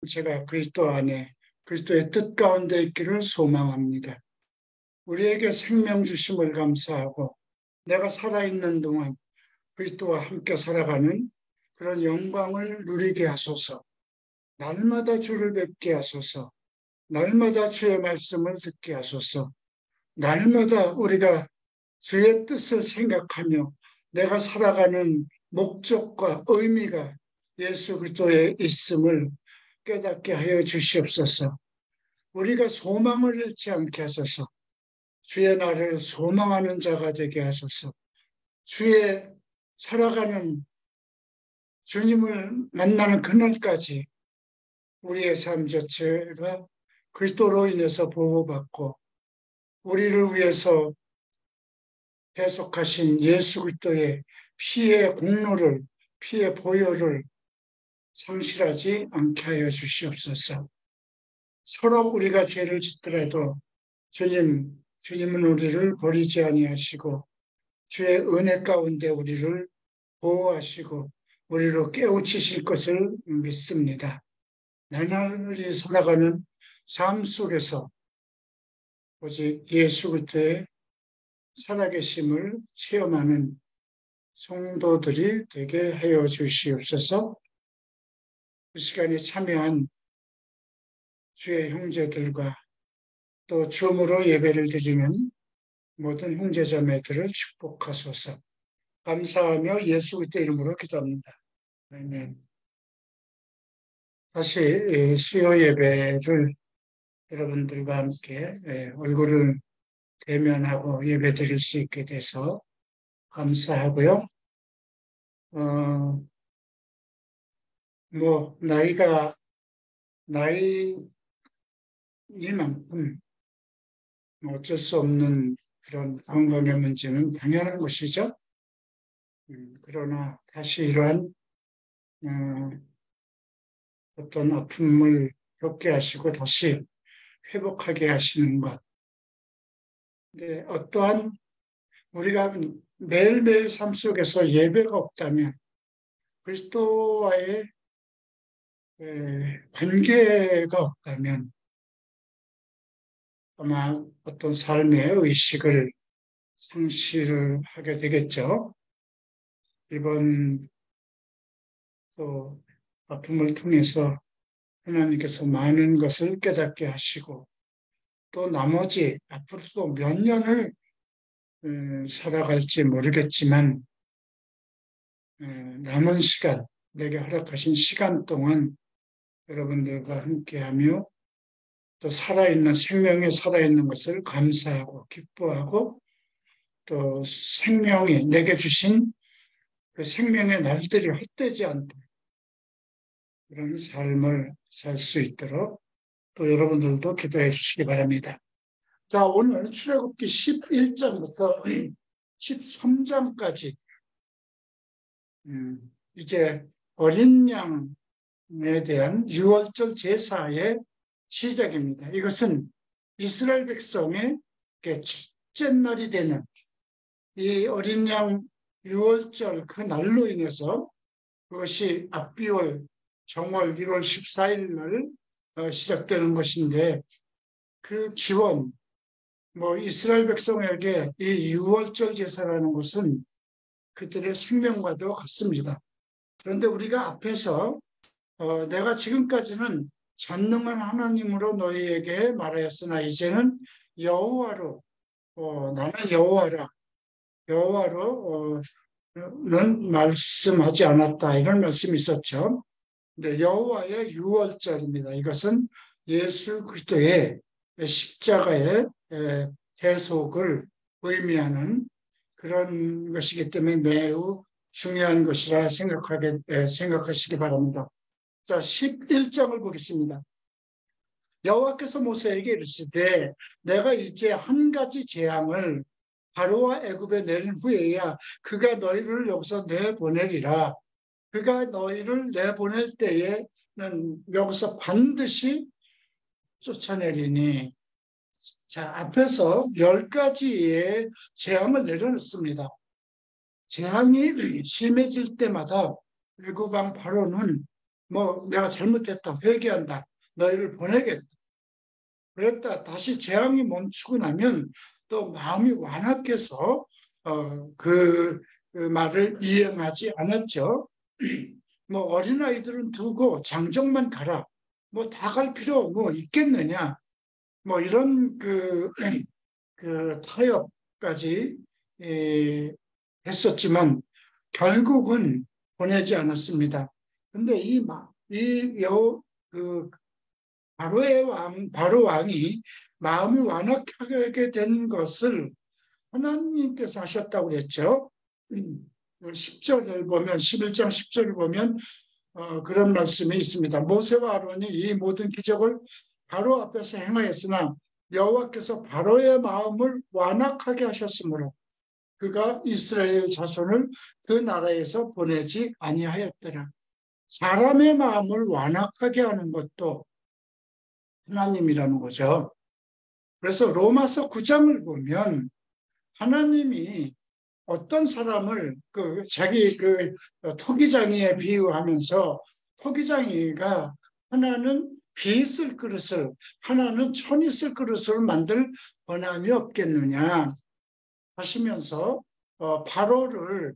제가 그리스도 안에 그리스도의 뜻 가운데 있기를 소망합니다. 우리에게 생명 주심을 감사하고 내가 살아있는 동안 그리스도와 함께 살아가는 그런 영광을 누리게 하소서. 날마다 주를 뵙게 하소서. 날마다 주의 말씀을 듣게 하소서. 날마다 우리가 주의 뜻을 생각하며 내가 살아가는 목적과 의미가 예수 그리스도에 있음을 깨닫게 하여 주시옵소서. 우리가 소망을 잃지 않게 하소서. 주의 날을 소망하는 자가 되게 하소서. 주의 살아가는 주님을 만나는 그날까지 우리의 삶 자체가 그리스도로 인해서 보호받고 우리를 위해서 배속하신 예수 그리스도의 피의 공로를, 피의 보혈을 상실하지 않게 하여 주시옵소서. 서로 우리가 죄를 짓더라도 주님은 우리를 버리지 아니하시고 주의 은혜 가운데 우리를 보호하시고 우리로 깨우치실 것을 믿습니다. 나날이 살아가는 삶 속에서 오직 예수 그리스도의 살아계심을 체험하는 성도들이 되게 하여 주시옵소서. 그 시간에 참여한 주의 형제들과 또 줌으로 예배를 드리는 모든 형제자매들을 축복하소서. 감사하며 예수 그리스도 이름으로 기도합니다. 아멘. 다시 수요 예배를 여러분들과 함께 얼굴을 대면하고 예배 드릴 수 있게 돼서 감사하고요. 나이만큼 어쩔 수 없는 그런 건강의 문제는 당연한 것이죠. 그러나 다시 이러한 어떤 아픔을 겪게 하시고 다시 회복하게 하시는 것. 근데 어떠한 우리가 매일매일 삶 속에서 예배가 없다면 그리스도와의 관계가 없다면 아마 어떤 삶의 의식을 상실을 하게 되겠죠. 이번 또 아픔을 통해서 하나님께서 많은 것을 깨닫게 하시고 또 나머지 앞으로도 몇 년을 살아갈지 모르겠지만 남은 시간, 내게 허락하신 시간 동안 여러분들과 함께하며 또 생명에 살아있는 것을 감사하고 기뻐하고 또 생명이 내게 주신 그 생명의 날들이 헛되지 않도록 그런 삶을 살 수 있도록 또 여러분들도 기도해 주시기 바랍니다. 자, 오늘 출애굽기 11장부터 13장까지 이제 어린 양에 대한 유월절 제사의 시작입니다. 이것은 이스라엘 백성의 첫째 날이 되는 이 어린 양 유월절 그 날로 인해서 그것이 압비월 정월 1월 14일 날 시작되는 것인데 그 기원, 이스라엘 백성에게 이 유월절 제사라는 것은 그들의 생명과도 같습니다. 그런데 우리가 앞에서 내가 지금까지는 전능한 하나님으로 너희에게 말하였으나 이제는 여호와로 나는 여호와로는 말씀하지 않았다 이런 말씀이 있었죠. 근데 여호와의 유월절입니다. 이것은 예수 그리스도의 십자가의 대속을 의미하는 그런 것이기 때문에 매우 중요한 것이라 생각하시기 바랍니다. 자, 11장을 보겠습니다. 여호와께서 모세에게 이르시되 내가 이제 한 가지 재앙을 바로와 애굽에 내린 후에야 그가 너희를 여기서 내보내리라. 그가 너희를 내보낼 때에는 여기서 반드시 쫓아내리니. 자, 앞에서 10가지의 재앙을 내려놓습니다. 재앙이 심해질 때마다 애굽 왕 바로는 뭐 내가 잘못했다, 회개한다, 너희를 보내겠다. 그랬다 다시 재앙이 멈추고 나면 또 마음이 완악해서 그 말을 이행하지 않았죠. 뭐 어린아이들은 두고 장정만 가라. 뭐 다 갈 필요 뭐 있겠느냐. 뭐 이런 그 타협까지 했었지만 결국은 보내지 않았습니다. 근데 그 바로 왕이 마음이 완악하게 된 것을 하나님께서 하셨다고 그랬죠. 10절을 보면 11장 10절을 보면 그런 말씀이 있습니다. 모세와 아론이 이 모든 기적을 바로 앞에서 행하였으나 여호와께서 바로의 마음을 완악하게 하셨으므로 그가 이스라엘 자손을 그 나라에서 보내지 아니하였더라. 사람의 마음을 완악하게 하는 것도 하나님이라는 거죠. 그래서 로마서 9장을 보면 하나님이 어떤 사람을 자기 토기장이에 비유하면서 토기장이가 하나는 귀 있을 그릇을 하나는 천 있을 그릇을 만들 권한이 없겠느냐 하시면서 바로를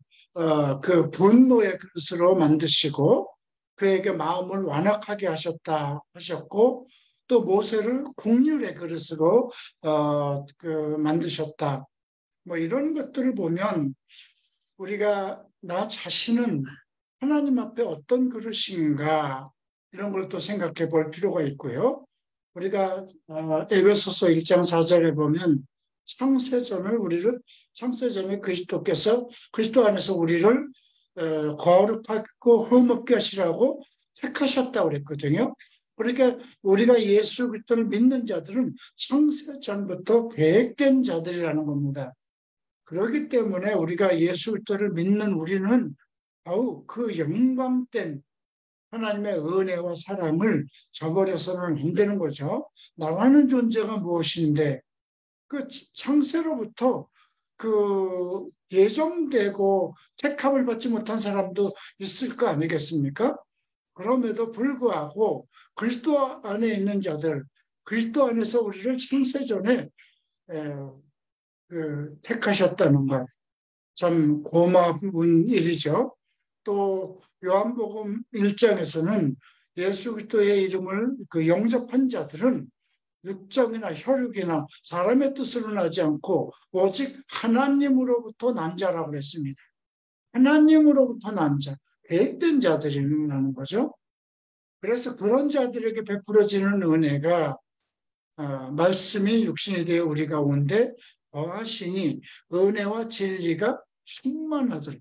그 분노의 그릇으로 만드시고 그에게 마음을 완악하게 하셨고 또 모세를 긍휼의 그릇으로 만드셨다. 뭐 이런 것들을 보면 우리가 나 자신은 하나님 앞에 어떤 그릇인가 이런 걸 또 생각해 볼 필요가 있고요. 우리가 에베소서 1장 4절에 보면 창세전에 그리스도께서 그리스도 안에서 우리를 거룩하고 흠없게 하시라고 택하셨다고 그랬거든요. 그러니까 우리가 예수 그리스도를 믿는 자들은 창세전부터 계획된 자들이라는 겁니다. 그렇기 때문에 우리가 예수 그리스도를 믿는 우리는 아우 그 영광된 하나님의 은혜와 사랑을 저버려서는 안 되는 거죠. 나라는 존재가 무엇인데 그 창세로부터 그 예정되고 택함을 받지 못한 사람도 있을 거 아니겠습니까? 그럼에도 불구하고 그리스도 안에 있는 자들, 그리스도 안에서 우리를 창세전에 택하셨다는 것, 참 고마운 일이죠. 또 요한복음 1장에서는 예수 그리스도의 이름을 영접한 자들은 육정이나 혈육이나 사람의 뜻으로 나지 않고 오직 하나님으로부터 난 자라고 그랬습니다. 하나님으로부터 난 자, 계획된 자들이라는 거죠. 그래서 그런 자들에게 베풀어지는 은혜가 말씀이 육신이 되어 우리 가운데 거하시니 은혜와 진리가 충만하더라.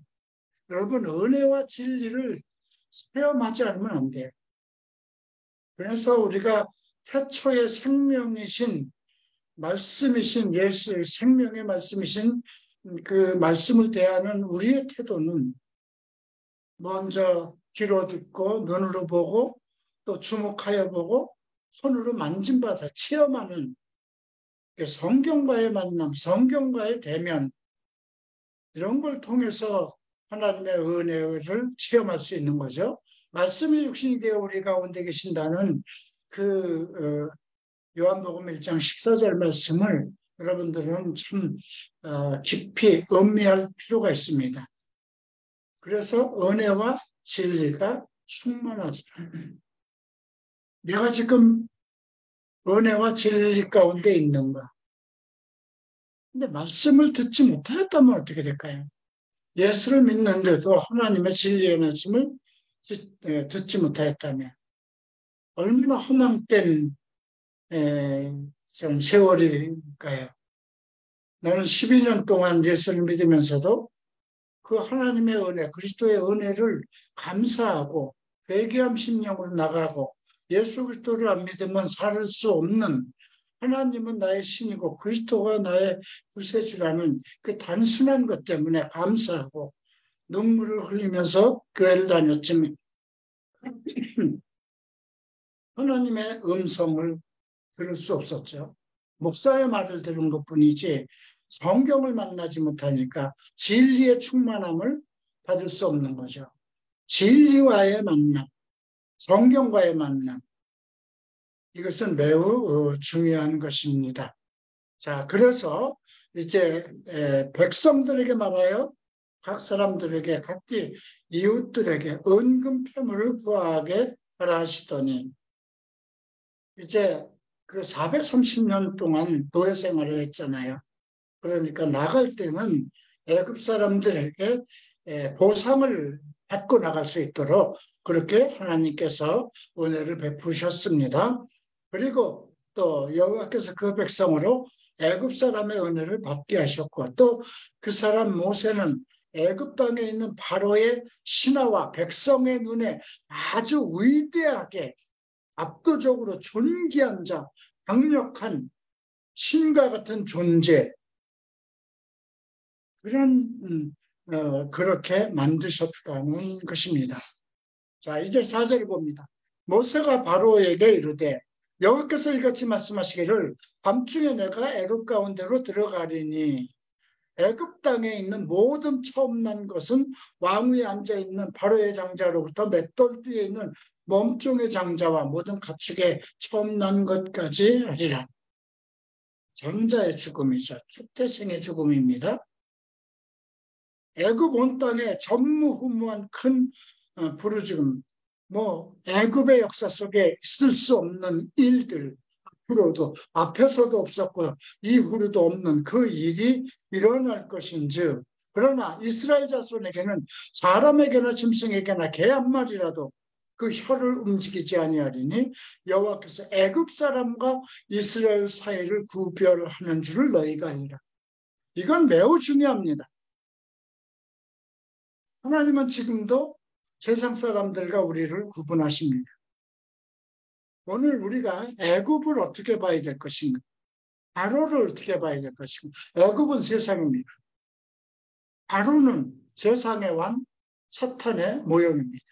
여러분 은혜와 진리를 체험하지 않으면 안 돼요. 그래서 우리가 태초의 생명이신 말씀이신 예수 생명의 말씀이신 그 말씀을 대하는 우리의 태도는 먼저 귀로 듣고 눈으로 보고 또 주목하여 보고 손으로 만짐받아 체험하는 성경과의 만남, 성경과의 대면 이런 걸 통해서 하나님의 은혜를 체험할 수 있는 거죠. 말씀이 육신이 되어 우리 가운데 계신다는 요한복음 1장 14절 말씀을 여러분들은 참 깊이 음미할 필요가 있습니다. 그래서 은혜와 진리가 충만하다. 내가 지금 은혜와 진리 가운데 있는가? 근데 말씀을 듣지 못하였다면 어떻게 될까요? 예수를 믿는데도 하나님의 진리의 말씀을 듣지 못하였다면 얼마나 허망된 좀 세월일까요? 나는 12년 동안 예수를 믿으면서도 그 하나님의 은혜, 그리스도의 은혜를 감사하고 회개함 심령으로 나가고 예수 그리스도를 안 믿으면 살 수 없는 하나님은 나의 신이고 그리스도가 나의 구세주라는 그 단순한 것 때문에 감사하고 눈물을 흘리면서 교회를 다녔지만 하나님의 음성을 들을 수 없었죠. 목사의 말을 들은 것뿐이지 성경을 만나지 못하니까 진리의 충만함을 받을 수 없는 거죠. 진리와의 만남. 성경과의 만남. 이것은 매우 중요한 것입니다. 자, 그래서 이제 백성들에게 말하여 각 사람들에게 각기 이웃들에게 은금패물을 구하게 하라 하시더니 이제 그 430년 동안 노예 생활을 했잖아요. 그러니까 나갈 때는 애굽 사람들에게 보상을 받고 나갈 수 있도록 그렇게 하나님께서 은혜를 베푸셨습니다. 그리고 또 여호와께서 그 백성으로 애굽 사람의 은혜를 받게 하셨고 또 그 사람 모세는 애굽 땅에 있는 바로의 신하와 백성의 눈에 아주 위대하게 압도적으로 존귀한 자, 강력한 신과 같은 존재 그렇게 만드셨다는 것입니다. 자, 이제 4절 봅니다. 모세가 바로에게 이르되 여호와께서 이같이 말씀하시기를 밤중에 내가 애굽 가운데로 들어가리니 애굽 땅에 있는 모든 처음 난 것은 왕 위에 앉아있는 바로의 장자로부터 맷돌 뒤에 있는 몸종의 장자와 모든 가축의 처음 난 것까지 하리라. 장자의 죽음이죠. 출퇴생의 죽음입니다. 애굽 온 땅에 전무후무한 큰 부르짖음, 애굽의 역사 속에 있을 수 없는 일들, 앞으로도 앞에서도 없었고 이후로도 없는 그 일이 일어날 것인즉 그러나 이스라엘 자손에게는 사람에게나 짐승에게나 개 한 마리라도 그 혀를 움직이지 아니하리니 여호와께서 애굽 사람과 이스라엘 사이를 구별하는 줄을 너희가 알라. 이건 매우 중요합니다. 하나님은 지금도 세상 사람들과 우리를 구분하십니다. 오늘 우리가 애굽을 어떻게 봐야 될 것인가? 바로를 어떻게 봐야 될 것인가? 애굽은 세상입니다. 바로는 세상의 왕 사탄의 모형입니다.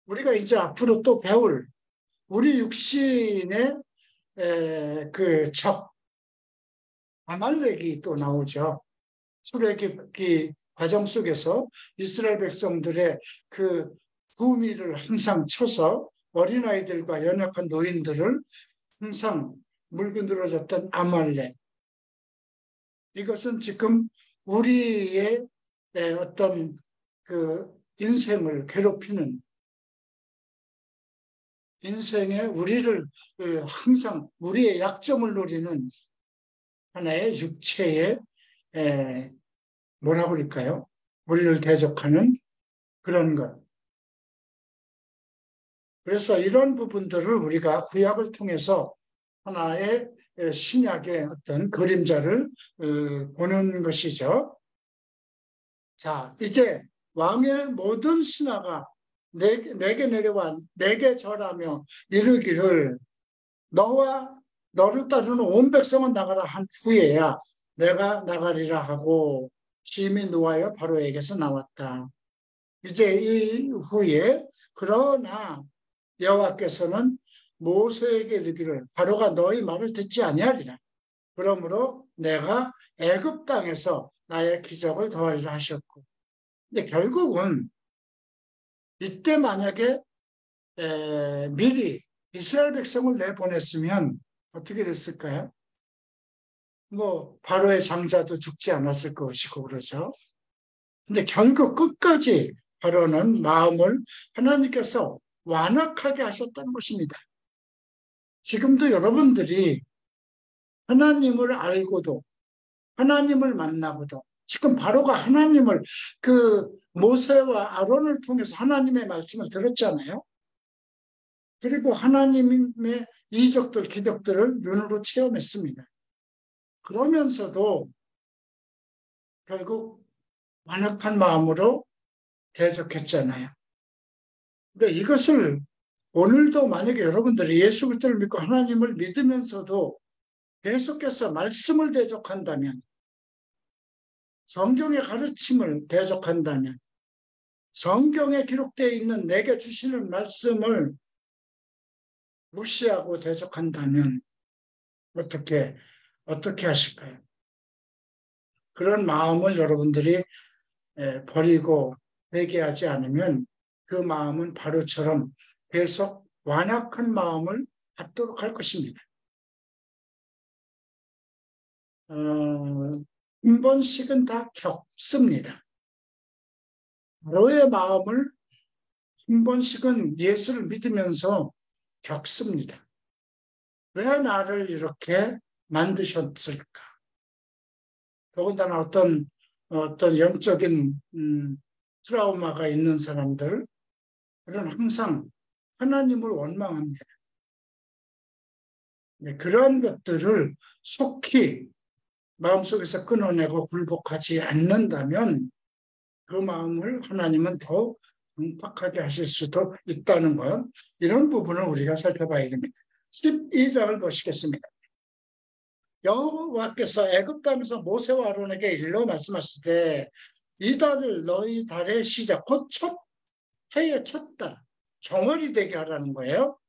우리가 이제 앞으로 또 배울 우리 육신의 그 적, 아말렉이 또 나오죠. 출애굽기 과정 속에서 이스라엘 백성들의 그 구미를 항상 쳐서 어린아이들과 연약한 노인들을 항상 물고 늘어졌던 아말렉. 이것은 지금 우리의 어떤 그 인생을 괴롭히는 인생에 우리를 항상 우리의 약점을 노리는 하나의 육체의 뭐라고 그럴까요? 우리를 대적하는 그런 것. 그래서 이런 부분들을 우리가 구약을 통해서 하나의 신약의 어떤 그림자를 보는 것이죠. 자, 이제 왕의 모든 신하가 내게 내려와 내게 절하며 이르기를 너와 너를 따르는 온 백성은 나가라 한 후에야 내가 나가리라 하고 심히 노하여 바로에게서 나왔다. 이제 이 후에 그러나 여호와께서는 모세에게 이르기를 바로가 너희 말을 듣지 아니하리라. 그러므로 내가 애굽 땅에서 나의 기적을 더하리라 하셨고, 근데 결국은 이때 만약에 미리 이스라엘 백성을 내보냈으면 어떻게 됐을까요? 바로의 장자도 죽지 않았을 것이고 그러죠. 근데 결국 끝까지 바로는 마음을 하나님께서 완악하게 하셨다는 것입니다. 지금도 여러분들이 하나님을 알고도 하나님을 만나고도 지금 바로가 하나님을 그 모세와 아론을 통해서 하나님의 말씀을 들었잖아요. 그리고 하나님의 이적들, 기적들을 눈으로 체험했습니다. 그러면서도 결국 완악한 마음으로 대적했잖아요. 근데 이것을 오늘도 만약에 여러분들이 예수 그리스도를 믿고 하나님을 믿으면서도 계속해서 말씀을 대적한다면, 성경의 가르침을 대적한다면, 성경에 기록되어 있는 내게 주시는 말씀을 무시하고 대적한다면 어떻게 하실까요? 그런 마음을 여러분들이 버리고 회개하지 않으면 그 마음은 바로처럼 계속 완악한 마음을 갖도록 할 것입니다. 한 번씩은 다 겪습니다. 바로의 마음을 한 번씩은 예수를 믿으면서 겪습니다. 왜 나를 이렇게 만드셨을까? 더군다나 어떤 영적인 트라우마가 있는 사람들은 항상 하나님을 원망합니다. 그러한 것들을 속히 마음속에서 끊어내고 굴복하지 않는다면 그 마음을 하나님은 더욱 강팍하게 하실 수도 있다는 것, 이런 부분을 우리가 살펴봐야 됩니다. 12장을 보시겠습니다. 여호와께서 애굽 땅에서 모세와 아론에게 일러 말씀하실 때 이 달을 너희 달의 시작, 곧 첫 해의 첫 달, 정월이 되게 하라는 거예요.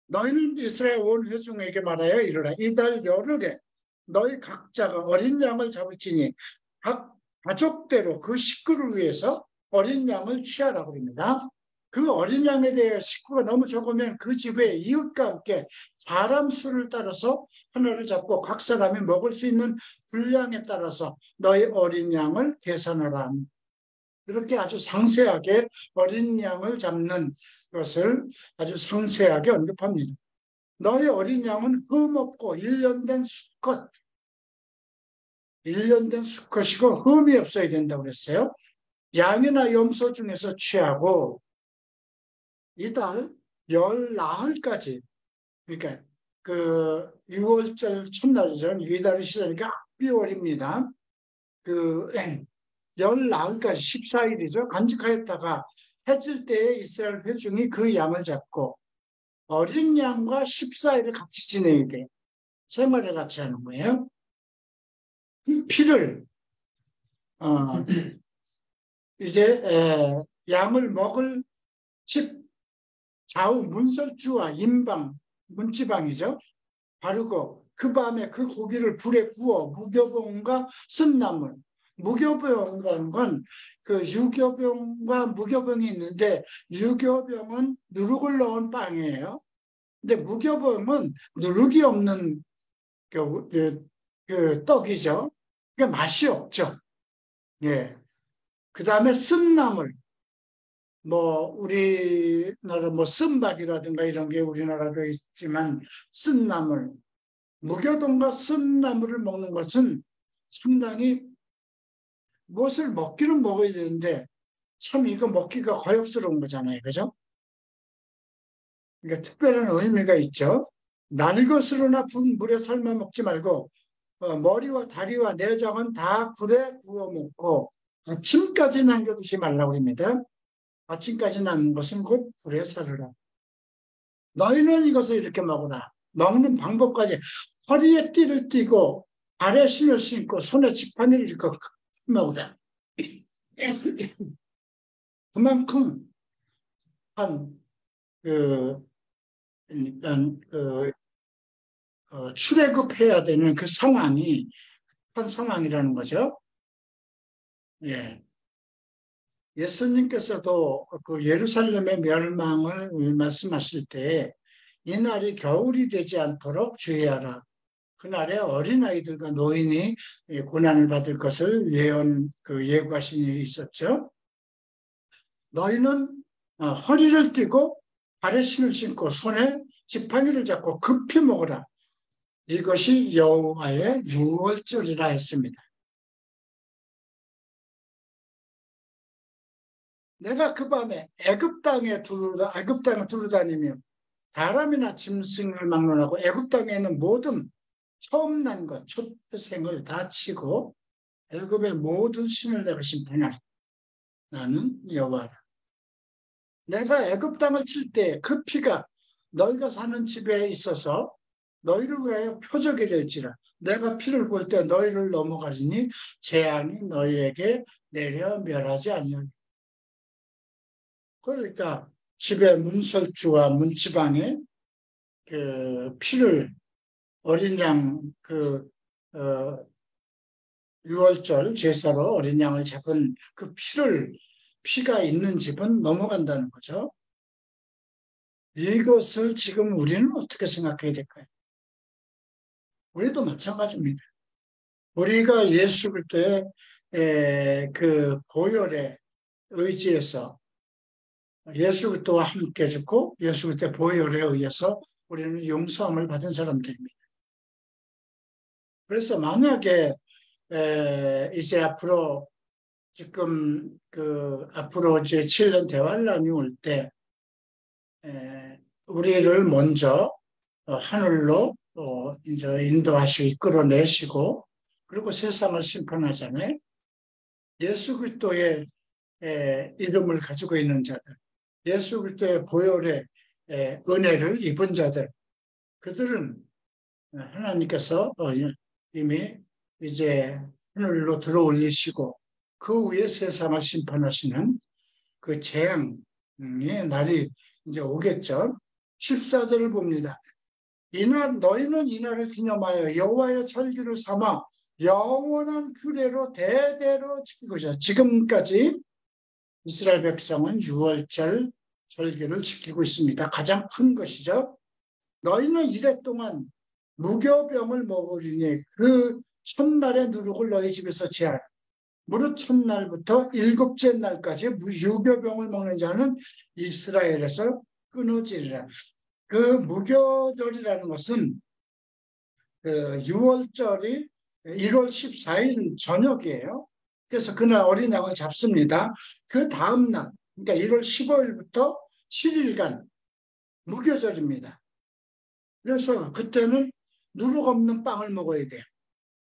너희는 이스라엘 온 회중에게 말하여 이르라. 이 달 열흘에 너희 각자가 어린 양을 잡을지니 각 가족대로 그 식구를 위해서 어린 양을 취하라고 합니다. 그 어린 양에 대해 식구가 너무 적으면 그 집의 이웃과 함께 사람 수를 따라서 하나를 잡고 각 사람이 먹을 수 있는 분량에 따라서 너희 어린 양을 계산하라. 이렇게 아주 상세하게 어린 양을 잡는 것을 아주 상세하게 언급합니다. 너희 어린 양은 흠없고 1년 된 수컷, 1년 된 수컷이고 흠이 없어야 된다고 그랬어요. 양이나 염소 중에서 취하고 이달 열 나흘까지, 그러니까 그 6월절 첫날이죠. 이달이 시작이니까 악비월입니다. 열 나흘까지 14일이죠. 간직하였다가 해질 때에 이스라엘 회중이 그 양을 잡고 어린 양과 14일을 같이 지내야 돼. 생활을 같이 하는 거예요. 이 피를 이제 양을 먹을 집 좌우 문설주와 임방, 문지방이죠. 바르고 그 밤에 그 고기를 불에 구워 무교병과 쓴나물, 무교병이라는 건 그 유교병과 무교병이 있는데 유교병은 누룩을 넣은 빵이에요. 근데 무교병은 누룩이 없는 그 떡이죠. 그러니까 맛이 없죠. 예. 그 다음에 쓴나물, 우리나라 쓴밥이라든가 이런 게 우리나라도 있지만 쓴나물, 무교동과 쓴나물을 먹는 것은 상당히 무엇을 먹기는 먹어야 되는데 참 이거 먹기가 거역스러운 거잖아요. 그죠? 그러니까 특별한 의미가 있죠. 날 것으로나 분 물에 삶아 먹지 말고 머리와 다리와 내장은 다 불에 구워 먹고 아침까지 남겨두지 말라고 합니다. 아침까지 남은 것은 곧 불에 살으라. 너희는 이것을 이렇게 먹으라. 먹는 방법까지 허리에 띠를 띠고 발에 신을 신고 손에 지팡이를 짚고 먹으라. 그만큼 출애굽해야 되는 그 상황이 한 상황이라는 거죠. 예. 예수님께서도 그 예루살렘의 멸망을 말씀하실 때 이날이 겨울이 되지 않도록 주의하라. 그날에 어린아이들과 노인이 고난을 받을 것을 예고하신 일이 있었죠. 너희는 허리를 띠고 발에 신을 신고 손에 지팡이를 잡고 급히 먹으라. 이것이 여호와의 유월절이라 했습니다. 내가 그 밤에 애굽 땅을 두루다니며 사람이나 짐승을 막론하고 애굽 땅에 있는 모든 처음 난 것, 초생을 다 치고 애굽의 모든 신을 내가 심판하리. 나는 여호와라. 내가 애굽 땅을 칠 때 그 피가 너희가 사는 집에 있어서 너희를 위하여 표적이 될지라. 내가 피를 볼 때 너희를 넘어가리니 재앙이 너희에게 내려 멸하지 않느니라. 그러니까 집의 문설주와 문지방에 그 피를 어린 양 유월절 제사로 어린 양을 잡은 그 피가 있는 집은 넘어간다는 거죠. 이것을 지금 우리는 어떻게 생각해야 될까요? 우리도 마찬가지입니다. 우리가 예수 그리스도의 그 보혈에 의지해서 예수 그리스도와 함께 죽고 예수 그리스도의 보혈에 의해서 우리는 용서함을 받은 사람들입니다. 그래서 만약에 이제 앞으로 지금 앞으로 이제 7년 대환란이 올 때 우리를 먼저 하늘로 이제 인도하시고 이끌어내시고 그리고 세상을 심판하잖아요. 예수 그리스도의 이름을 가지고 있는 자들, 예수 그리스도의 보혈의 은혜를 입은 자들, 그들은 하나님께서 이미 이제 하늘로 들어 올리시고 그 위에 세상을 심판하시는 그 재앙의 날이 이제 오겠죠. 14절을 봅니다. 이날 너희는 이날을 기념하여 여호와의 절기를 삼아 영원한 규례로 대대로 지키고 있어요. 지금까지 이스라엘 백성은 6월절 절기를 지키고 있습니다. 가장 큰 것이죠. 너희는 이래 동안 무교병을 먹으리니 그 첫날의 누룩을 너희 집에서 제하라. 무릇 첫날부터 일곱째 날까지 유교병을 먹는 자는 이스라엘에서 끊어지리라. 그 무교절이라는 것은 6월절이 1월 14일 저녁이에요. 그래서 그날 어린 양을 잡습니다. 그 다음 날, 그러니까 1월 15일부터 7일간 무교절입니다. 그래서 그때는 누룩 없는 빵을 먹어야 돼요.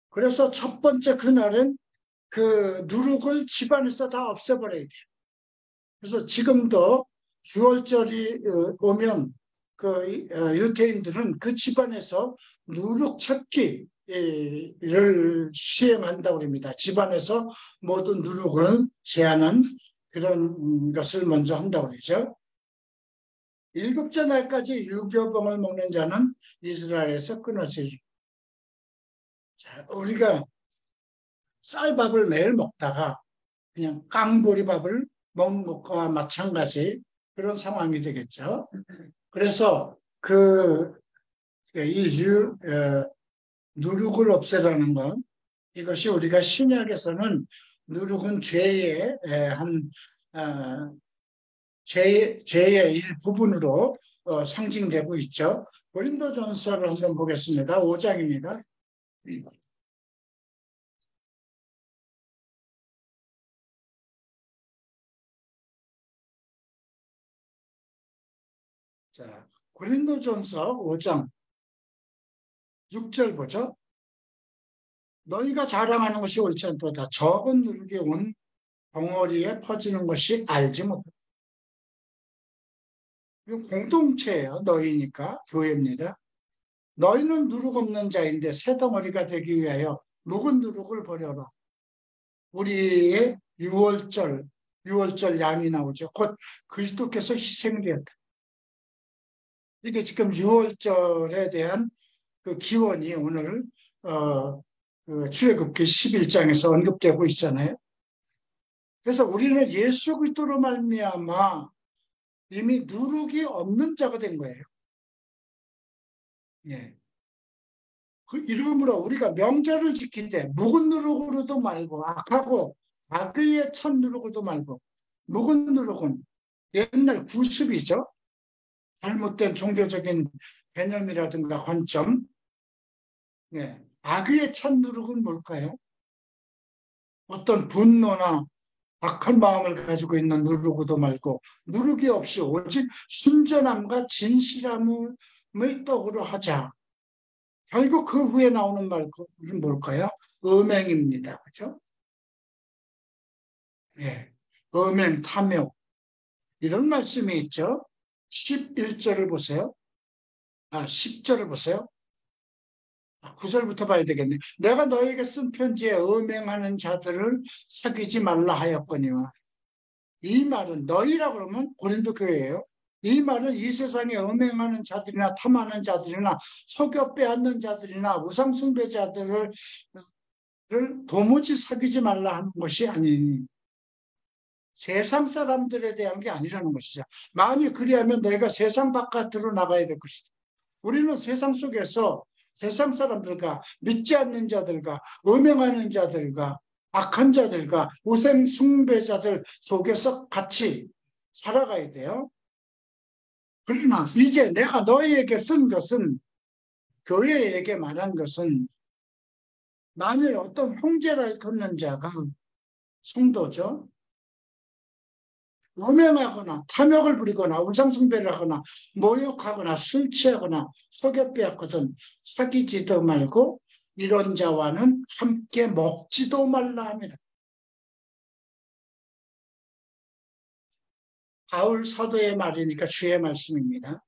그래서 첫 번째 그날은 그 누룩을 집안에서 다 없애버려야 돼요. 그래서 지금도 6월절이 오면 그 유태인들은 그 집안에서 누룩 찾기를 시행한다고 합니다. 집안에서 모든 누룩을 제한한 그런 것을 먼저 한다고 그러죠. 일곱째 날까지 유교병을 먹는 자는 이스라엘에서 끊어지리. 자, 우리가 쌀밥을 매일 먹다가 그냥 깡보리밥을 먹는 것과 마찬가지 그런 상황이 되겠죠. 그래서 누룩을 없애라는 것, 이것이 우리가 신약에서는 누룩은 죄의 죄의 일부분으로 상징되고 있죠. 고린도전서를 한번 보겠습니다. 5장입니다. 자, 고린도전서 5장 6절 보죠. 너희가 자랑하는 것이 옳지 않도다. 적은 누룩이 온 덩어리에 퍼지는 것이 알지 못하다. 이거 공동체예요. 너희니까 교회입니다. 너희는 누룩 없는 자인데 새 덩어리가 되기 위하여 묵은 누룩을 버려라. 우리의 6월절 양이 나오죠. 곧 그리스도께서 희생되었다. 이게 지금 6월절에 대한 그 기원이 오늘 그 출애굽기 11장에서 언급되고 있잖아요. 그래서 우리는 예수 그리스도로 말미암아 이미 누룩이 없는 자가 된 거예요. 예. 그 이름으로 우리가 명절을 지킬 때 묵은 누룩으로도 말고 악하고 악의의 첫 누룩으로도 말고 묵은 누룩은 옛날 구습이죠. 잘못된 종교적인 개념이라든가 관점. 예. 악의의 첫 누룩은 뭘까요? 어떤 분노나 악한 마음을 가지고 있는 누룩으로도 말고 누룩이 없이 오직 순전함과 진실함을 떡으로 하자. 결국 그 후에 나오는 말은 뭘까요? 음행입니다. 그죠? 예. 음행, 탐욕. 이런 말씀이 있죠. 11절을 보세요. 10절을 보세요. 9절부터 봐야 되겠네. 내가 너에게 쓴 편지에 음행하는 자들을 사귀지 말라 하였거니와. 이 말은 너희라고 그러면 고린도 교회예요. 이 말은 이 세상에 음행하는 자들이나 탐하는 자들이나 속여 빼앗는 자들이나 우상숭배자들을 도무지 사귀지 말라 하는 것이 아니니 세상 사람들에 대한 게 아니라는 것이죠. 만일 그리하면 너희가 세상 바깥으로 나가야 될 것이다. 우리는 세상 속에서 세상 사람들과 믿지 않는 자들과 음행하는 자들과 악한 자들과 우상 숭배자들 속에서 같이 살아가야 돼요. 그러나 이제 내가 너희에게 쓴 것은, 교회에게 말한 것은, 만일 어떤 형제를 걷는 자가, 성도죠, 음행하거나 탐욕을 부리거나 우상숭배를 하거나 모욕하거나 술 취하거나 속여 빼앗거든 사귀지도 말고 이런 자와는 함께 먹지도 말라 합니다. 바울 사도의 말이니까 주의 말씀입니다.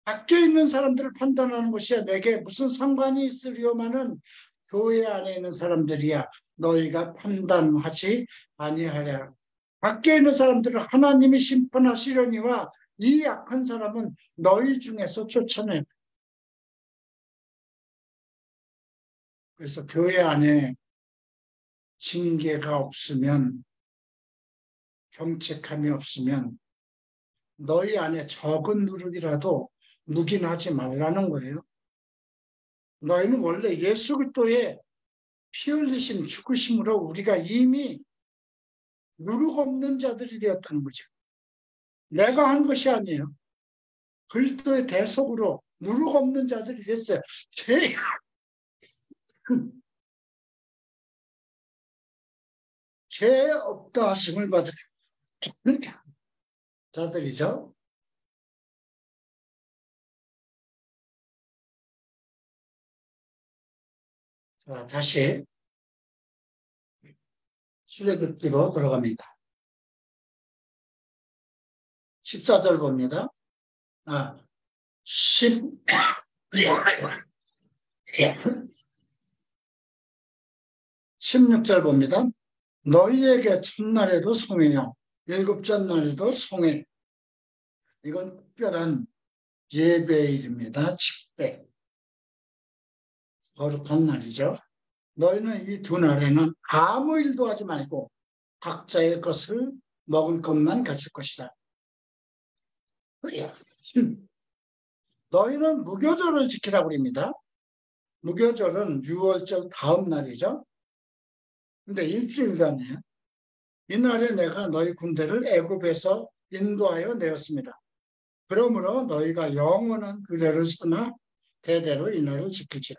밖에 있는 사람들을 판단하는 것이 내게 무슨 상관이 있으리요마는 교회 안에 있는 사람들이야 너희가 판단하지 아니하랴. 밖에 있는 사람들을 하나님이 심판하시려니와 이 악한 사람은 너희 중에서 쫓아내. 그래서 교회 안에 징계가 없으면, 경책함이 없으면 너희 안에 적은 누룩이라도 묵인하지 말라는 거예요. 너희는 원래 예수 그리스도의 피 흘리심 죽으심으로 우리가 이미 누룩 없는 자들이 되었다는 거죠. 내가 한 것이 아니에요. 그리스도의 대속으로 누룩 없는 자들이 됐어요. 죄 없다 하심을 받은 자들이죠. 자, 다시 출애굽기로 들어갑니다. 14절 봅니다. 16절 봅니다. 너희에게 첫날에도 성회요, 일곱째 날에도 성회. 이건 특별한 예배일입니다. 집회. 거룩한 날이죠. 너희는 이 두 날에는 아무 일도 하지 말고 각자의 것을 먹을 것만 가질 것이다. 너희는 무교절을 지키라고 합니다. 무교절은 6월절 다음 날이죠. 근데 일주일간이에요. 이날에 내가 너희 군대를 애굽에서 인도하여 내었습니다. 그러므로 너희가 영원한 규례를 삼아 대대로 이날을 지키지라.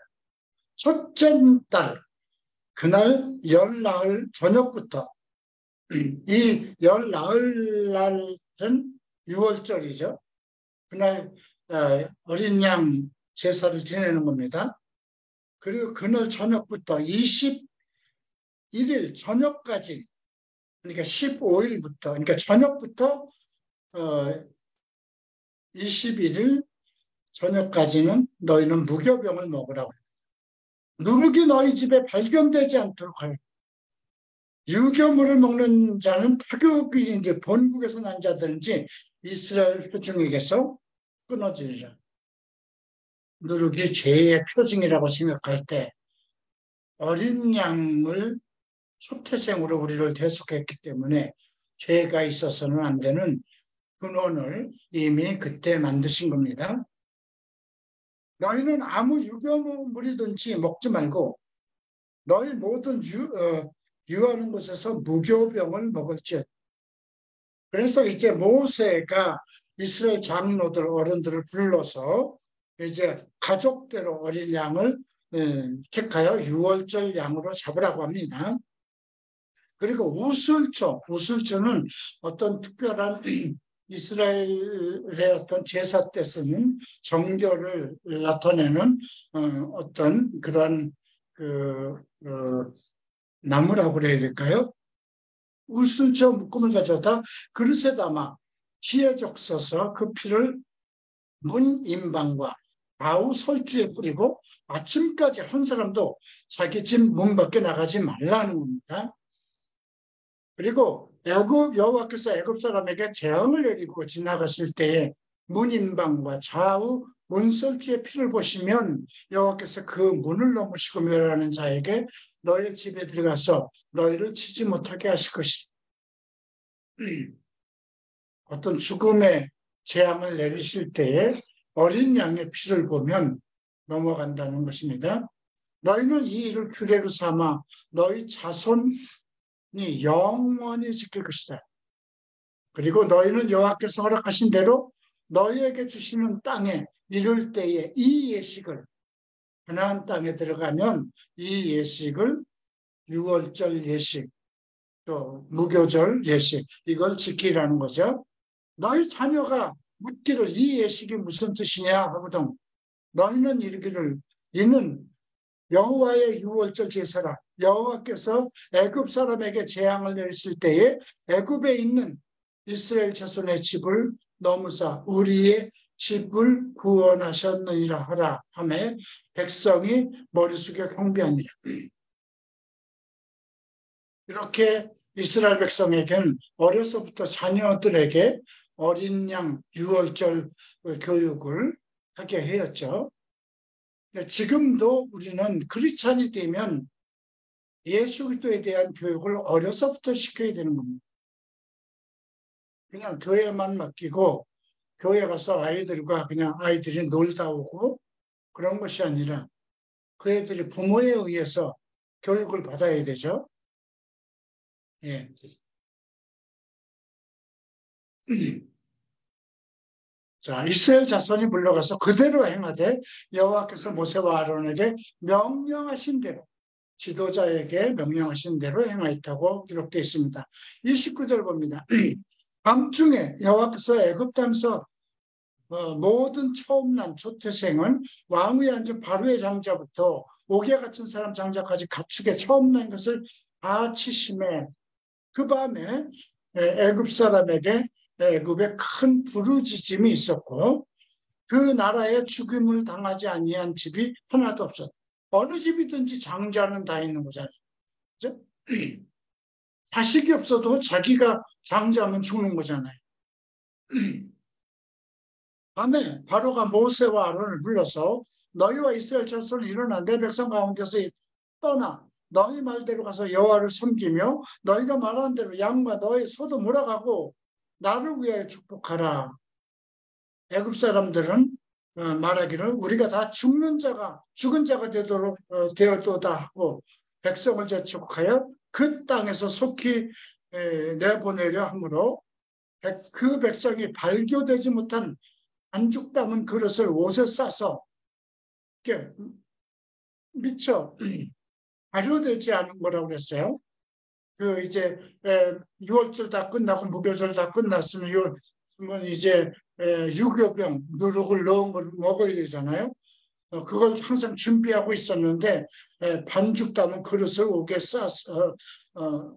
첫째 달 그날 열 나흘 저녁부터, 이 열 나흘 날은 6월절이죠. 그날 어린 양 제사를 지내는 겁니다. 그리고 그날 저녁부터 21일 저녁까지, 그러니까 15일부터, 그러니까 저녁부터 21일 저녁까지는 너희는 무교병을 먹으라고 해요. 누룩이 너희 집에 발견되지 않도록 하라. 유교물을 먹는 자는 타격이 이제 본국에서 난 자들인지 이스라엘 회중에게서 끊어지리라. 누룩이 죄의 표징이라고 생각할 때 어린 양을 초태생으로 우리를 대속했기 때문에 죄가 있어서는 안 되는 근원을 이미 그때 만드신 겁니다. 너희는 아무 유교물이든지 먹지 말고 너희 모든 유하는 곳에서 무교병을 먹을지. 그래서 이제 모세가 이스라엘 장로들 어른들을 불러서 이제 가족대로 어린 양을 택하여 6월절 양으로 잡으라고 합니다. 그리고 우슬초는 어떤 특별한 이스라엘의 어떤 제사 때 쓰는 정결을 나타내는 어떤 그런 나무라고 그래야 될까요? 우슬초 묶음을 가져다 그릇에 담아 피에 적셔서 그 피를 문 임방과 아우 설주에 뿌리고 아침까지 한 사람도 자기 집 문 밖에 나가지 말라는 겁니다. 그리고 여호와께서 애굽 사람에게 재앙을 내리고 지나갔을 때에 문인방과 좌우 문설주의 피를 보시면 여호와께서 그 문을 넘으시고 멸하는 자에게 너희 집에 들어가서 너희를 치지 못하게 하실 것이다. 어떤 죽음의 재앙을 내리실 때에 어린 양의 피를 보면 넘어간다는 것입니다. 너희는 이 일을 규례로 삼아 너희 자손이 영원히 지킬 것이다. 그리고 너희는 여호와께서 허락하신 대로 너희에게 주시는 땅에 이를 때에 이 예식을, 가나안 땅에 들어가면 이 예식을, 유월절 예식, 또 무교절 예식, 이걸 지키라는 거죠. 너희 자녀가 묻기를 이 예식이 무슨 뜻이냐 하거든 너희는 이르기를 이는 여호와의 유월절 제사라. 여호와께서 애굽 사람에게 재앙을 내리실 때에 애굽에 있는 이스라엘 자손의 집을 넘으사 우리의 집을 구원하셨느니라 하라 하매 백성이 머리 숙여 경배하니라. 이렇게 이스라엘 백성에게는 어려서부터 자녀들에게 어린 양 유월절 교육을 하게 하였죠. 지금도 우리는 크리스찬이 되면 예수 그리스도에 대한 교육을 어려서부터 시켜야 되는 겁니다. 그냥 교회만 맡기고 교회 가서 아이들과 그냥 아이들이 놀다 오고 그런 것이 아니라 그 애들이 부모에 의해서 교육을 받아야 되죠. 예. 자, 이스라엘 자손이 물러가서 그대로 행하되 여호와께서 모세와 아론에게 명령하신 대로 지도자에게 명령하신 대로 행하였다고 기록되어 있습니다. 29절 봅니다. 밤중에 여호와께서 애굽 땅에서 모든 처음 난 초태생은 왕위에 앉은 바로의 장자부터 옥에 갇힌 사람 장자까지 가축에 처음 난 것을 다 치심에 그 밤에 애굽 사람에게 애굽에 큰 부르짖음이 있었고 그 나라에 죽임을 당하지 아니한 집이 하나도 없었다. 어느 집이든지 장자는 다 있는 거잖아요. 그렇죠? 자식이 없어도 자기가 장자면 죽는 거잖아요. 밤에 바로가 모세와 아론을 불러서 너희와 이스라엘 자손을 일어나 내 백성 가운데서 떠나 너희 말대로 가서 여호와를 섬기며 너희가 말한 대로 양과 너희 소도 몰아가고 나를 위하여 축복하라. 애굽 사람들은 말하기를 우리가 다 죽은 자가 되도록 되었도다 하고 백성을 제축하여 그 땅에서 속히 내보내려 하므로 그 백성이 발교되지 못한 안죽 담은 그릇을 옷에 싸서 미처 발효되지 않은 거라고 그랬어요. 그 이제 6월절 다 끝나고 무교절 다 끝났으면 이제 유교병 누룩을 넣은 걸 먹어야 되잖아요. 그걸 항상 준비하고 있었는데 반죽 담은 그릇을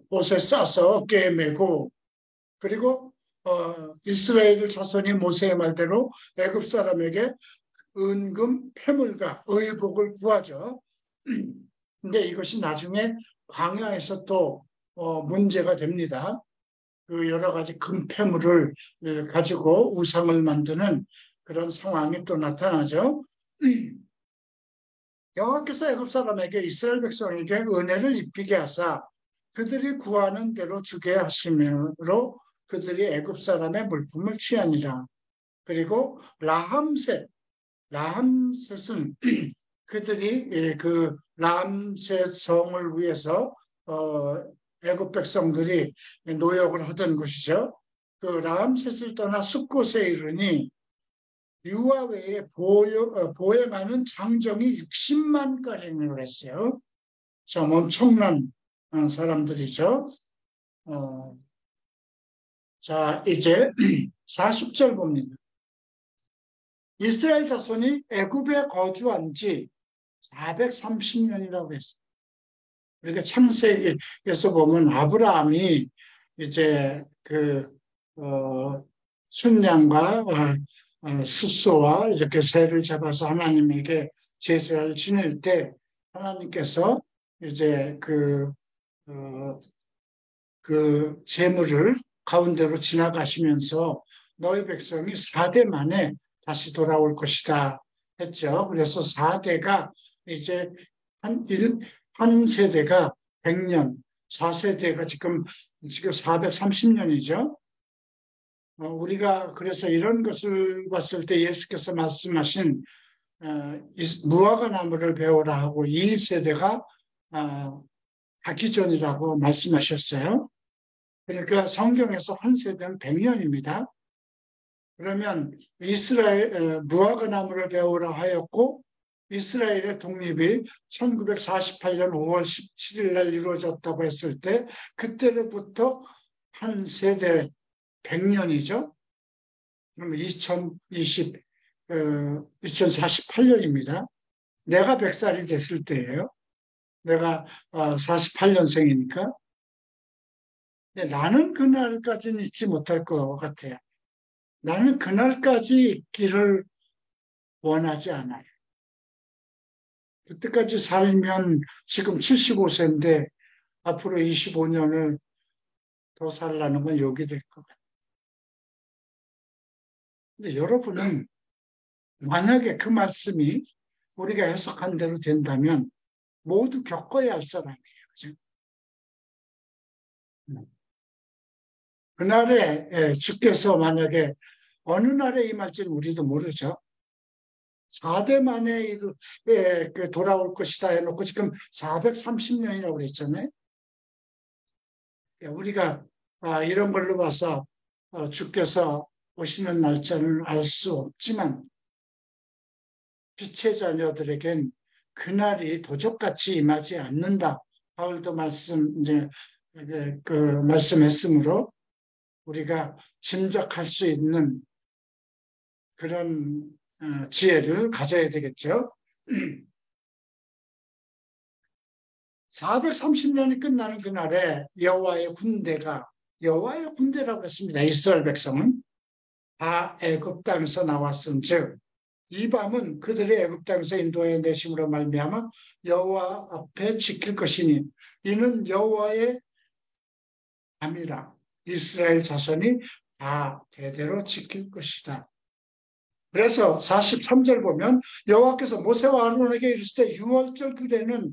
옷에 싸서 어깨에 메고 그리고 이스라엘 자손이 모세의 말대로 애굽 사람에게 은금 패물과 의복을 구하죠. 근데 이것이 나중에 광야에서 또 문제가 됩니다. 그 여러 가지 금패물을 가지고 우상을 만드는 그런 상황이 또 나타나죠. 여호와께서 애굽 사람에게 이스라엘 백성에게 은혜를 입히게 하사 그들이 구하는 대로 주게 하심으로 그들이 애굽 사람의 물품을 취하니라. 그리고 라함셋은 그들이 그 라함셋 성을 위해서 애굽 백성들이 노역을 하던 것이죠. 그 라함셋을 떠나 숫곳에 이르니 유아 외에 보행하는 장정이 60만 가량을 했어요. 참 엄청난 사람들이죠. 자, 이제 40절 봅니다. 이스라엘 자손이 애굽에 거주한 지 430년이라고 했어요. 우리가 창세기에서 보면 아브라함이 이제 순양과 숫소와 이렇게 새를 잡아서 하나님에게 제사를 지낼 때 하나님께서 이제 그 제물을 가운데로 지나가시면서 너희 백성이 4대 만에 다시 돌아올 것이다 했죠. 그래서 4대가 이제 한 한 세대가 100년, 4세대가 지금 430년이죠. 우리가 그래서 이런 것을 봤을 때 예수께서 말씀하신 무화과 나무를 배우라 하고 이 세대가 가기 전이라고 말씀하셨어요. 그러니까 성경에서 한 세대는 100년입니다. 그러면 이스라엘 무화과 나무를 배우라 하였고 이스라엘의 독립이 1948년 5월 17일 날 이루어졌다고 했을 때 그때로부터 한 세대 100년이죠. 그러면 2048년입니다. 내가 100살이 됐을 때예요. 내가 48년생이니까. 근데 나는 그날까지는 잊지 못할 것 같아요. 나는 그날까지 있기를 원하지 않아요. 그때까지 살면 지금 75세인데 앞으로 25년을 더 살라는 건 욕이 될 것 같아요. 근데 여러분은 만약에 그 말씀이 우리가 해석한 대로 된다면 모두 겪어야 할 사람이에요. 그죠? 그날에 주께서 만약에 어느 날에 임할지는 우리도 모르죠. 4대 만에 돌아올 것이다 해놓고 지금 430년이라고 그랬잖아요. 우리가 이런 걸로 봐서 주께서 오시는 날짜는 알 수 없지만 빛의 자녀들에겐 그날이 도적같이 임하지 않는다. 바울도 말씀했으므로 우리가 짐작할 수 있는 그런 지혜를 가져야 되겠죠. 430년이 끝나는 그날에 여호와의 군대라고 했습니다. 이스라엘 백성은 다 애굽 땅에서 나왔은즉 이 밤은 그들의 애굽 땅에서 인도해 내심으로 말미암아 여호와 앞에 지킬 것이니 이는 여호와의 밤이라 이스라엘 자손이 다 대대로 지킬 것이다. 그래서 43절 보면 여호와께서 모세와 아론에게 이르시되 유월절 규례는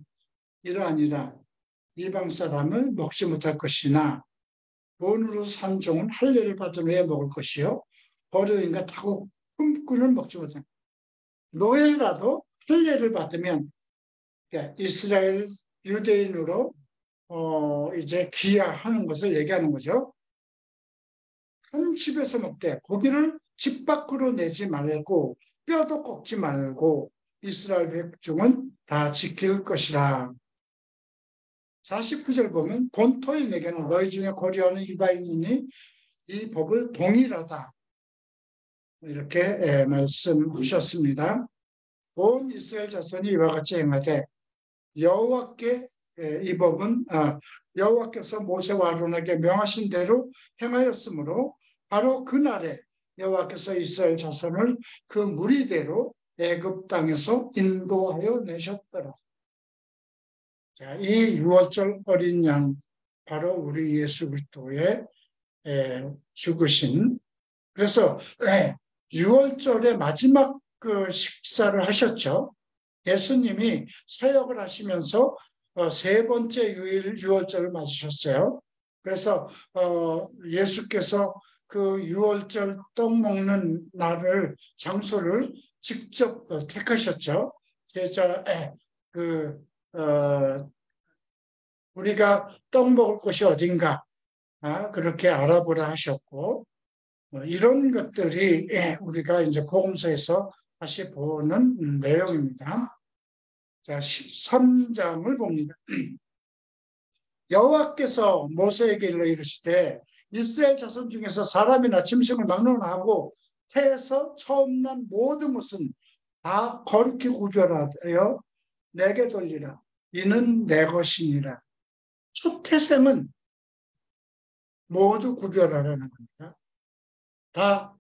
이러하니라 이방 사람을 먹지 못할 것이나 돈으로 산 종은 할례를 받은 후에 먹을 것이요 버려인과 타고 품꾼은 먹지 못할 노예라도 할례를 받으면 이스라엘 유대인으로 이제 귀화하는 것을 얘기하는 거죠. 한 집에서 먹되 고기를 집 밖으로 내지 말고 뼈도 꺾지 말고 이스라엘 백종은 다 지킬 것이라. 49절 보면 본토인에게는 너희 중에 고려하는 이방인이 이 법을 동일하다. 이렇게 말씀하셨습니다. 온 이스라엘 자손이 이와 같이 행하되 여호와께 이 법은 여호와께서 모세와 아론에게 명하신 대로 행하였으므로 바로 그날에 여호와께서 이스라엘 자손을 그 무리대로 애굽 땅에서 인도하여 내셨더라. 자, 이 유월절 어린 양 바로 우리 예수 그리스도의 죽으신 그래서 유월절의 마지막 그 식사를 하셨죠. 예수님이 사역을 하시면서 세 번째 유월절을 맞으셨어요. 그래서 예수께서 그 유월절 떡 먹는 날을 장소를 직접 택하셨죠. 제자 우리가 떡 먹을 곳이 어딘가 그렇게 알아보라 하셨고 이런 것들이 우리가 이제 복음서에서 다시 보는 내용입니다. 자, 13장을 봅니다. 여호와께서 모세에게 일러 이르시되 이스라엘 자손 중에서 사람이나 짐승을 막론하고 태에서 처음 난 모든 것은 다 거룩히 구별하여 내게 돌리라. 이는 내 것이니라. 초태생은 모두 구별하라는 겁니다. 다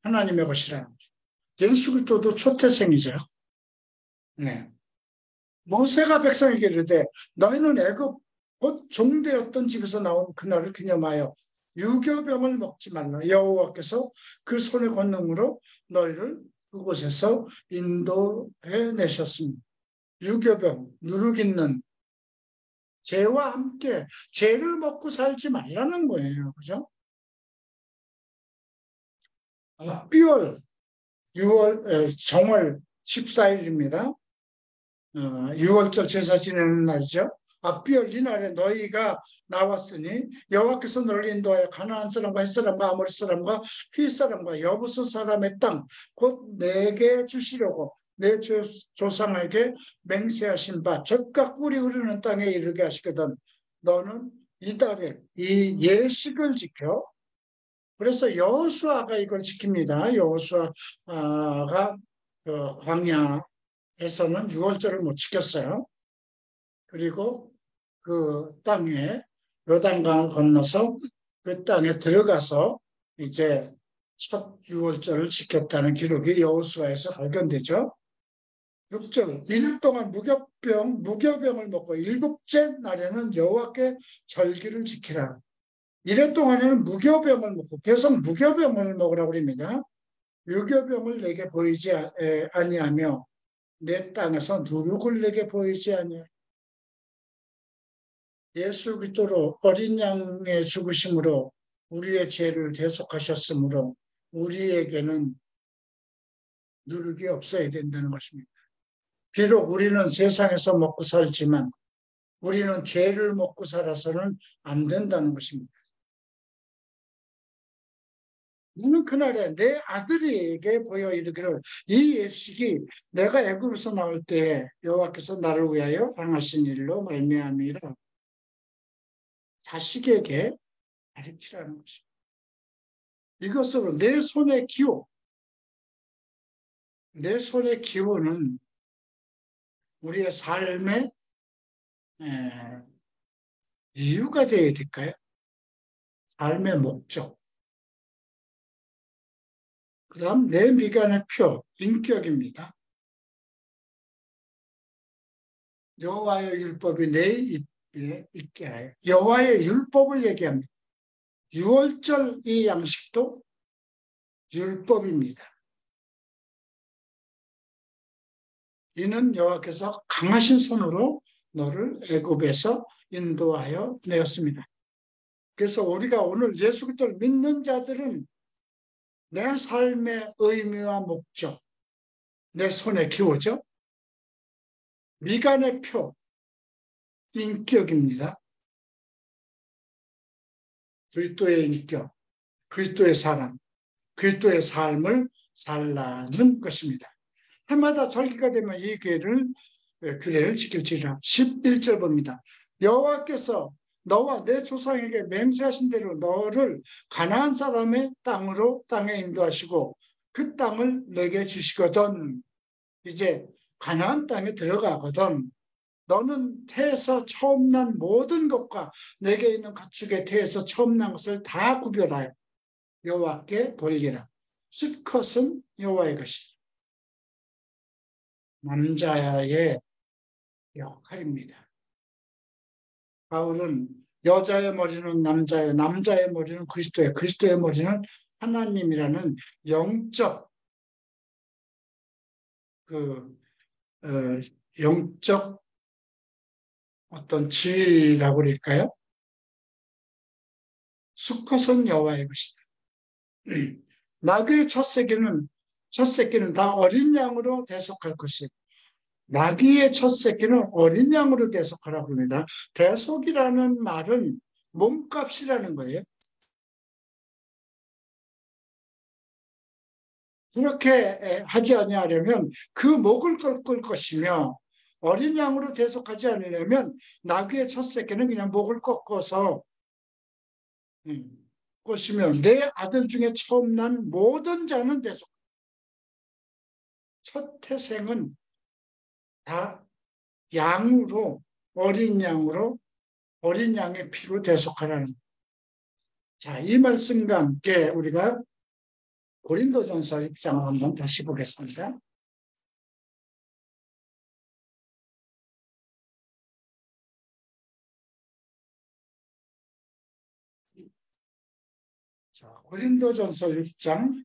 하나님의 것이라는 거죠. 예수 그리스도도 초태생이죠. 네. 모세가 백성에게 이르되 너희는 애굽 곧 종되었던 집에서 나온 그날을 기념하여 유교병을 먹지 말라. 여호와께서 그 손의 권능으로 너희를 그곳에서 인도해 내셨습니다. 유교병, 누룩있는 죄와 함께 죄를 먹고 살지 말라는 거예요. 그죠? 12월, 6월, 정월 14일입니다. 6월절 제사 지내는 날이죠. 앞비올 이날에 너희가 나왔으니 여호와께서 너를 인도하여 가나안 사람과 헷 사람과 아모리 사람과 휘 사람과 여부스 사람의 땅 곧 내게 주시려고 내 조상에게 맹세하신 바 적각 꿀이 흐르는 땅에 이르게 하시거든. 너는 이달에 이 예식을 지켜. 그래서 여호수아가 이걸 지킵니다. 여호수아가 광야에서는 6월절을 못 지켰어요. 그리고 그 땅에 요단강을 건너서 그 땅에 들어가서 이제 첫 6월절을 지켰다는 기록이 여호수아에서 발견되죠. 6절 1일 동안 무교병을 먹고 일곱째 날에는 여호와께 절기를 지키라. 1회 동안에는 무교병을 먹고 계속 무교병을 먹으라고 합니다. 유교병을 내게 보이지 아니하며 내 땅에서 누룩을 내게 보이지 아니하며 예수 그리스도로 어린 양의 죽으심으로 우리의 죄를 대속하셨으므로 우리에게는 누룩이 없어야 된다는 것입니다. 비록 우리는 세상에서 먹고 살지만 우리는 죄를 먹고 살아서는 안 된다는 것입니다. 너는 그날에 내 아들에게 보여 이르기를 이 예식이 내가 애굽에서 나올 때 여호와께서 나를 위하여 행하신 일로 말미암이라. 자식에게 가르치라는 것입니다. 이것으로 내 손의 기호는 우리의 삶의 이유가 되어야 될까요? 삶의 목적. 그 다음 내 미간의 표, 인격입니다. 여호와의 율법이 내 입에 있게 하여. 여호와의 율법을 얘기합니다. 6월절 이 양식도 율법입니다. 이는 여호와께서 강하신 손으로 너를 애굽에서 인도하여 내었습니다. 그래서 우리가 오늘 예수 그리스도를 믿는 자들은 내 삶의 의미와 목적, 내 손의 기호죠. 미간의 표, 인격입니다. 그리스도의 인격, 그리스도의 사랑, 그리스도의 삶을 살라는 것입니다. 해마다 절기가 되면 이 규례를 지킬지라. 11절 봅니다. 여호와께서 너와 내 조상에게 맹세하신 대로 너를 가나안 사람의 땅에 인도하시고 그 땅을 내게 주시거든. 이제 가나안 땅에 들어가거든. 너는 태에서 처음 난 모든 것과 내게 있는 가축의 태에서 처음 난 것을 다 구별하여 여호와께 돌리라. 수컷은 여호와의 것이다. 남자의 역할입니다. 바울은 여자의 머리는 남자의, 남자의 머리는 그리스도의, 그리스도의 머리는 하나님이라는 영적 영적 어떤 지위라고 그럴까요? 수컷은 여호와의 것이다. 나귀의 첫 새끼는 다 어린 양으로 대속할 것이다. 나귀의 첫 새끼는 어린 양으로 대속하라고 합니다. 대속이라는 말은 몸값이라는 거예요. 그렇게 하지 아니하려면 그 목을 꺾을 것이며 어린 양으로 대속하지 않으려면 나귀의 첫 새끼는 그냥 목을 꺾어서 것이며 내 아들 중에 처음 난 모든 자는 대속. 첫 태생은 다 양으로 어린 양의 피로 대속하라는. 자, 이 말씀과 함께 우리가 고린도전서 6장을 한번 다시 보겠습니다. 자, 고린도전서 6장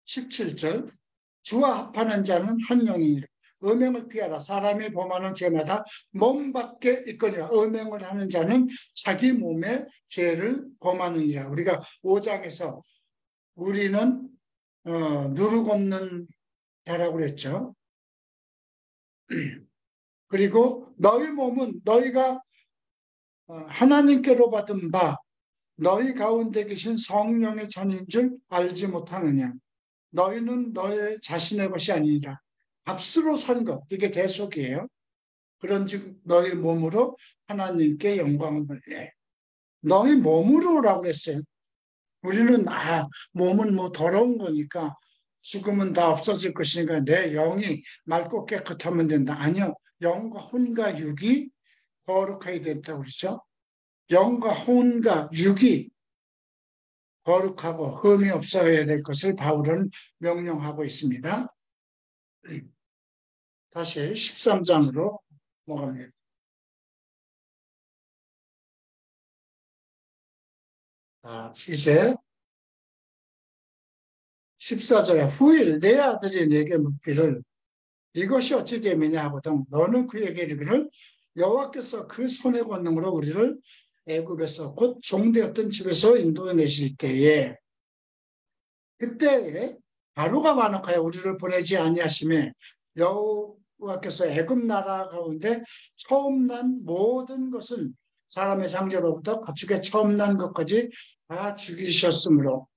17절 주와 합하는 자는 한 영이니라. 음행을 피하라. 사람이 범하는 죄마다 몸 밖에 있거니와 음행을 하는 자는 자기 몸의 죄를 범하느니라. 우리가 5장에서 우리는 누룩 없는 자라고 그랬죠. 그리고 너희 몸은 너희가 하나님께로 받은 바 너희 가운데 계신 성령의 잔인 줄 알지 못하느냐. 너희는 너희 자신의 것이 아니라 값으로 산 것. 이게 대속이에요. 그런즉 너희 몸으로 하나님께 영광을 돌려. 너희 몸으로라고 했어요. 우리는 몸은 뭐 더러운 거니까 죽으면 다 없어질 것이니까 내 영이 맑고 깨끗하면 된다. 아니요. 영과 혼과 육이 거룩하게 된다고 그러죠. 영과 혼과 육이 거룩하고 흠이 없어야 될 것을 바울은 명령하고 있습니다. 다시 13장으로 넘어갑니다. 이제 14절에 후일 내 아들이 내게 묻기를 이것이 어찌 됨이냐 하거든 너는 그에게 이르기를 여호와께서 그 손의 권능으로 우리를 애굽에서 곧 종되었던 집에서 인도해 내실 때에 그때 바로가 완악하여 우리를 보내지 아니하시매 여호와께서 애굽 나라 가운데 처음 난 모든 것은 사람의 장자로부터 가축의 처음 난 것까지 다 죽이셨으므로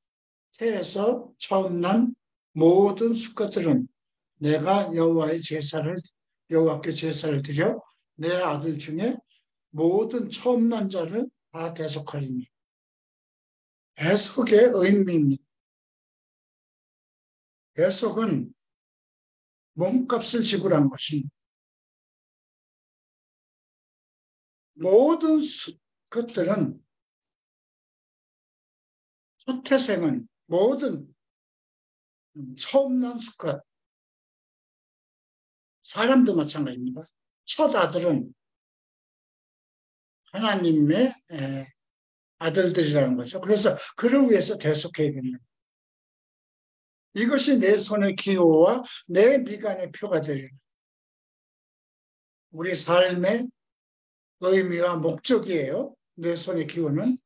태에서 처음 난 모든 수컷들은 내가 여호와께 제사를 드려 내 아들 중에 모든 처음 난 자를 다 대속하리니. 대속의 의미입니다. 대속은 몸값을 지불한 것입니다. 모든 것들은 초태생은 모든 처음 난 수컷 사람도 마찬가지입니다. 첫 아들은 하나님의 아들들이라는 거죠. 그래서 그를 위해서 대속해야 됩니다. 이것이 내 손의 기호와 내 미간의 표가 되리라. 우리 삶의 의미와 목적이에요. 내 손의 기호는.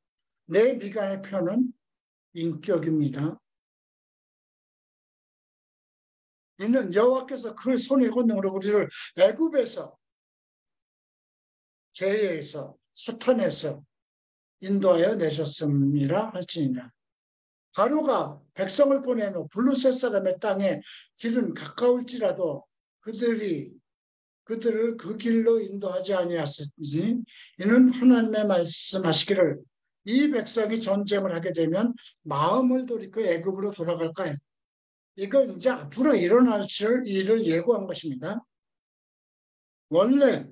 내 미간의 표는 인격입니다. 이는 여호와께서 그 손의 권능으로 우리를 애굽에서 죄에서 사탄에서 인도하여 내셨음이라 할지니라. 바로가 백성을 보내놓 블루셋 사람의 땅에 길은 가까울지라도 그들을 그 길로 인도하지 아니하셨으니 이는 하나님의 말씀하시기를 이 백성이 전쟁을 하게 되면 마음을 돌이켜 애굽으로 돌아갈까요? 이건 이제 앞으로 일어날 일을 예고한 것입니다. 원래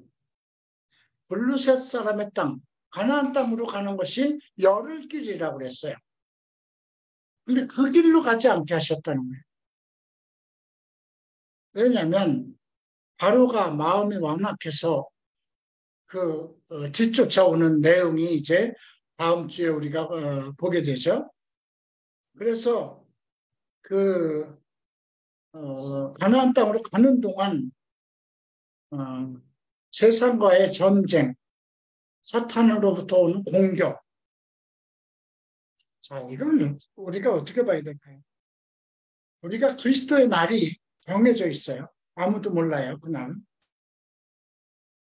블루셋 사람의 땅, 가나안 땅으로 가는 것이 열흘 길이라고 그랬어요. 근데 그 길로 가지 않게 하셨다는 거예요. 왜냐하면 바로가 마음이 완악해서 뒤쫓아오는 내용이 이제 다음 주에 우리가 보게 되죠. 그래서 가나안 땅으로 가는 동안 세상과의 전쟁, 사탄으로부터 오는 공격. 자, 이걸 우리가 어떻게 봐야 될까요? 우리가 그리스도의 날이 정해져 있어요. 아무도 몰라요, 그날은.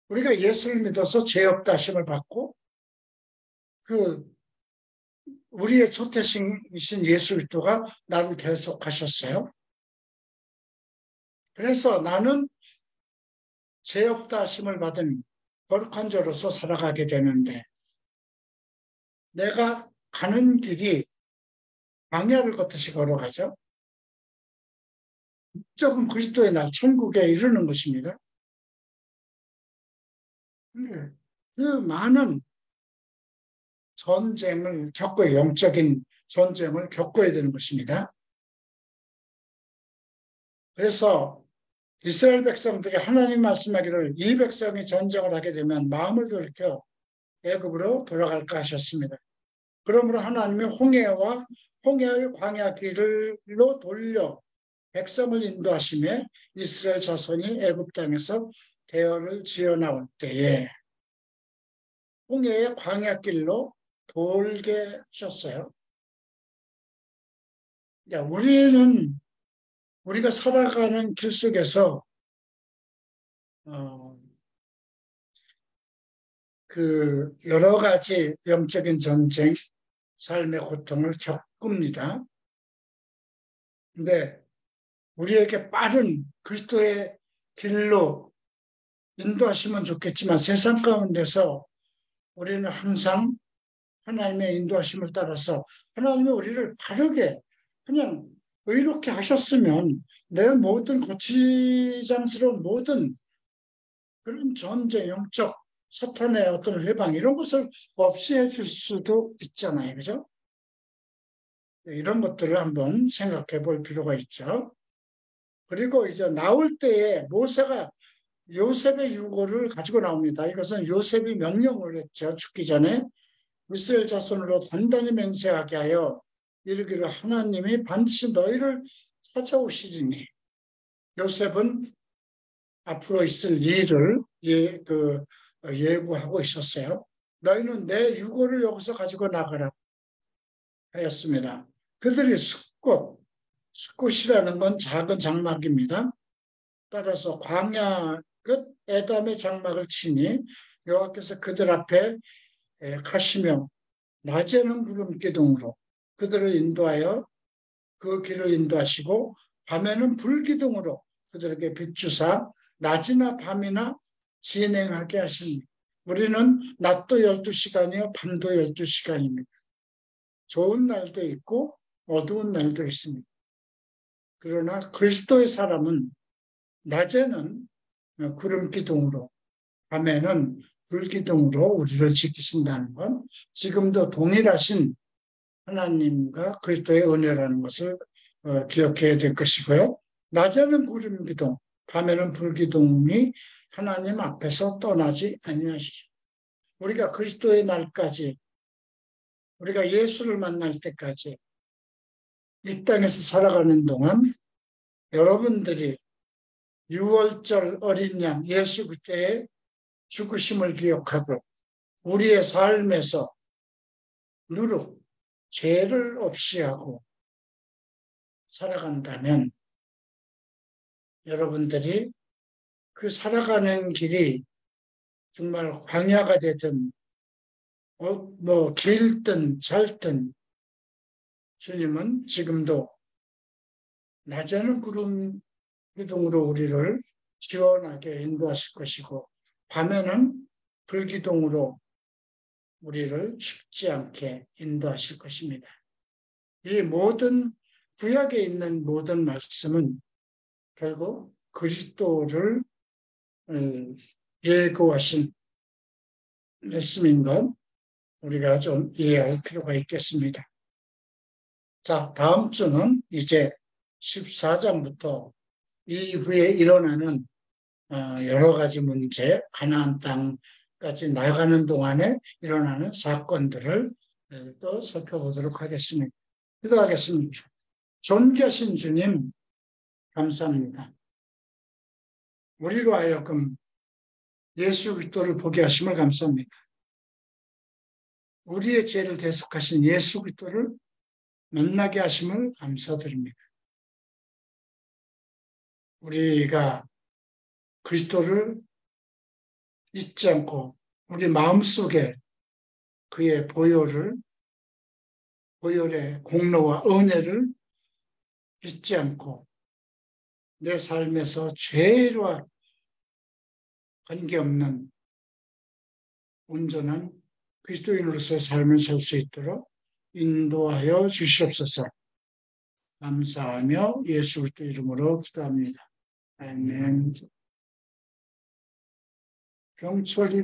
우리가 예수를 믿어서 죄 없다 하심을 받고 우리의 초태신이신 예수 그리스도가 나를 대속하셨어요. 그래서 나는 죄 없다 하심을 받은 거룩한 자로서 살아가게 되는데 내가 가는 길이 광야를 걷듯이 걸어가죠. 목적은 그리스도의 날 천국에 이르는 것입니다. 그 많은 전쟁을 겪어야 영적인 전쟁을 겪어야 되는 것입니다. 그래서 이스라엘 백성들이 하나님 말씀하기를 이 백성이 전쟁을 하게 되면 마음을 돌이켜 애굽으로 돌아갈까 하셨습니다. 그러므로 하나님의 홍해의 광야 길로 돌려 백성을 인도하심에 이스라엘 자손이 애굽 땅에서 대열을 지어 나올 때에 홍해의 광야길로 돌게 하셨어요. 우리가 살아가는 길 속에서 그 여러 가지 영적인 전쟁, 삶의 고통을 겪습니다. 근데 우리에게 빠른 그리스도의 길로 인도하시면 좋겠지만 세상 가운데서 우리는 항상 하나님의 인도하심을 따라서 하나님이 우리를 바르게 그냥 의롭게 하셨으면 내 모든 고치장스러운 모든 그런 전쟁, 영적 사탄의 어떤 회방 이런 것을 없애줄 수도 있잖아요. 그죠? 이런 것들을 한번 생각해 볼 필요가 있죠. 그리고 이제 나올 때에 모세가 요셉의 유고를 가지고 나옵니다. 이것은 요셉이 명령을 했죠. 죽기 전에 이스라엘 자손으로 단단히 맹세하게 하여 이르기를 하나님이 반드시 너희를 찾아오시리니 요셉은 앞으로 있을 일을 예고하고 있었어요. 너희는 내 유고를 여기서 가지고 나가라 하였습니다. 그들이 숫꽃이라는 건 작은 장막입니다. 따라서 광야 끝 에담의 장막을 치니 여호와께서 그들 앞에 가시며 낮에는 구름 기둥으로 그들을 인도하여 그 길을 인도하시고 밤에는 불 기둥으로 그들에게 비추사 낮이나 밤이나 진행하게 하십니다. 우리는 낮도 12시간이요 밤도 12시간입니다. 좋은 날도 있고 어두운 날도 있습니다. 그러나 그리스도의 사람은 낮에는 구름 기둥으로 밤에는 불 기둥으로 우리를 지키신다는 건 지금도 동일하신 하나님과 그리스도의 은혜라는 것을 기억해야 될 것이고요. 낮에는 구름 기둥, 밤에는 불 기둥이 하나님 앞에서 떠나지 아니하시죠. 우리가 그리스도의 날까지, 우리가 예수를 만날 때까지 이 땅에서 살아가는 동안 여러분들이 6월절 어린 양 예수 그때의 죽으심을 기억하고 우리의 삶에서 누룩, 죄를 없이 하고 살아간다면 여러분들이 그 살아가는 길이 정말 광야가 되든 길든 짧든 주님은 지금도 낮에는 구름 기둥으로 우리를 시원하게 인도하실 것이고 밤에는 불기둥으로 우리를 춥지 않게 인도하실 것입니다. 이 모든 구약에 있는 모든 말씀은 결국 그리스도를 예고하신 말씀인 건 우리가 좀 이해할 필요가 있겠습니다. 자, 다음 주는 이제 14장부터 이후에 일어나는 여러 가지 문제, 가나안 땅까지 나가는 동안에 일어나는 사건들을 또 살펴보도록 하겠습니다. 기도하겠습니다. 존귀하신 주님, 감사합니다. 우리로 하여금 예수 그리스도를 보게 하심을 감사합니다. 우리의 죄를 대속하신 예수 그리스도를 만나게 하심을 감사드립니다. 우리가 그리스도를 잊지 않고 우리 마음속에 그의 보혈의 공로와 은혜를 잊지 않고 내 삶에서 죄와 관계없는 온전한 그리스도인으로서의 삶을 살 수 있도록 인도하여 주시옵소서. 감사하며 예수 그리스도 이름으로 기도합니다. 아멘. 병철이